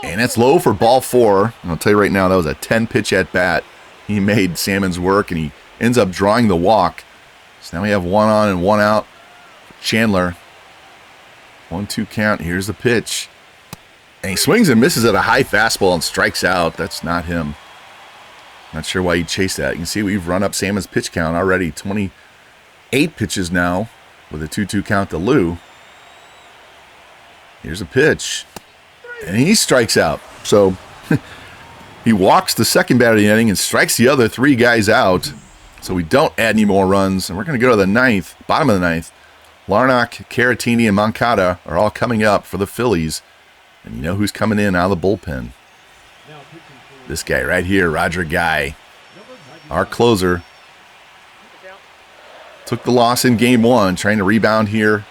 And it's low for ball 4. And I'll tell you right now, that was a 10-pitch at bat. He made Salmon's work, and he ends up drawing the walk. So now we have 1 on and 1 out. Chandler. 1-2 count. Here's the pitch. And he swings and misses at a high fastball and strikes out. That's not him. Not sure why he chased that. You can see we've run up Salmon's pitch count already. 28 pitches now with a 2-2 count to Lou. Here's a pitch. And he strikes out. So he walks the second batter of the inning and strikes the other 3 guys out. So we don't add any more runs. And we're going to go to the ninth, bottom of the ninth. Larnach, Caratini, and Moncada are all coming up for the Phillies. And you know who's coming in out of the bullpen? This guy right here, Roger Guy. Our closer. Took the loss in game 1, trying to rebound here.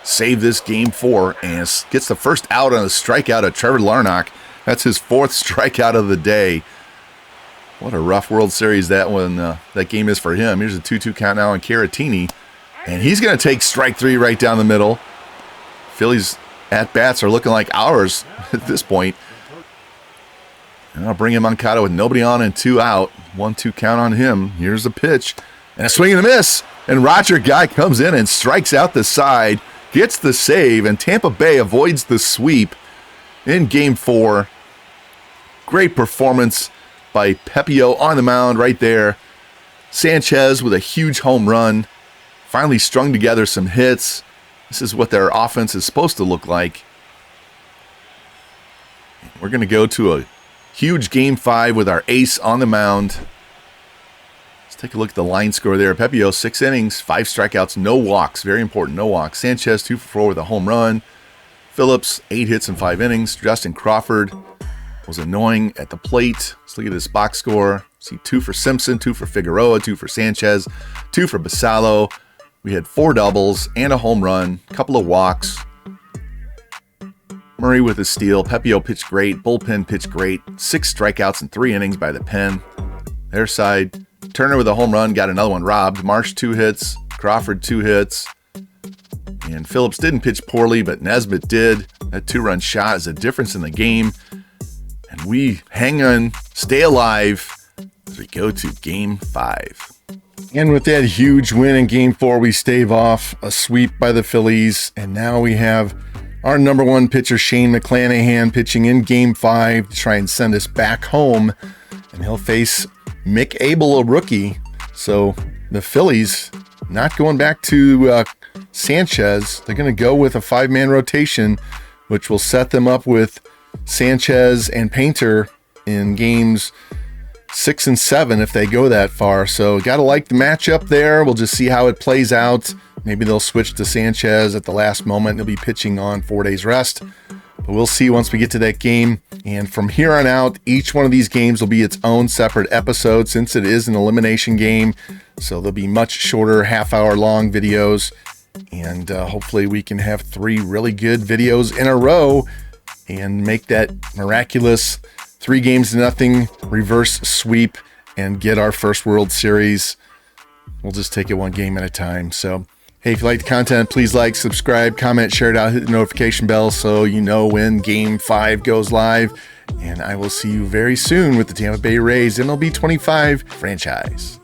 Save this game 4, and gets the first out on a strikeout of Trevor Larnach. That's his 4th strikeout of the day. What a rough World Series that one, that game is for him. Here's a 2-2 count now on Caratini, and he's going to take strike 3 right down the middle. Phillies at-bats are looking like ours at this point. And I'll bring in Moncada with nobody on and 2 out. 1-2 count on him. Here's the pitch, and a swing and a miss. And Roger Guy comes in and strikes out the side. Gets the save, and Tampa Bay avoids the sweep in Game 4. Great performance by Pepio on the mound right there. Sanchez with a huge home run. Finally strung together some hits. This is what their offense is supposed to look like. We're going to go to a huge Game 5 with our ace on the mound. Let's take a look at the line score there. Pepio, 6 innings, 5 strikeouts, no walks. Very important, no walks. Sanchez, 2 for 4 with a home run. Phillips, 8 hits in 5 innings. Justin Crawford was annoying at the plate. Let's look at this box score. See 2 for Simpson, 2 for Figueroa, 2 for Sanchez, 2 for Basallo. We had 4 doubles and a home run, a couple of walks. Murray with a steal. Pepio pitched great. Bullpen pitched great. 6 strikeouts in 3 innings by the pen. Their side, Turner with a home run, got another one robbed. Marsh 2 hits, Crawford 2 hits. And Phillips didn't pitch poorly, but Nesbitt did. That 2-run shot is a difference in the game. And we hang on, stay alive as we go to Game 5. And with that huge win in Game 4, we stave off a sweep by the Phillies. And now we have our number 1 pitcher, Shane McClanahan, pitching in Game 5 to try and send us back home. And he'll face Mick Abel, a rookie. So the Phillies not going back to Sanchez. They're going to go with a 5-man rotation, which will set them up with Sanchez and Painter in games 6 and 7 if they go that far. So got to like the matchup there. We'll just see how it plays out. Maybe they'll switch to Sanchez at the last moment. He'll be pitching on 4 days rest. But we'll see once we get to that game. And from here on out, each one of these games will be its own separate episode since it is an elimination game. So there'll be much shorter, half-hour long videos. And hopefully we can have 3 really good videos in a row and make that miraculous 3-0 reverse sweep and get our first World Series. We'll just take it 1 game at a time. So, hey, if you like the content, please like, subscribe, comment, share it out, hit the notification bell so you know when Game 5 goes live. And I will see you very soon with the Tampa Bay Rays MLB 25 franchise.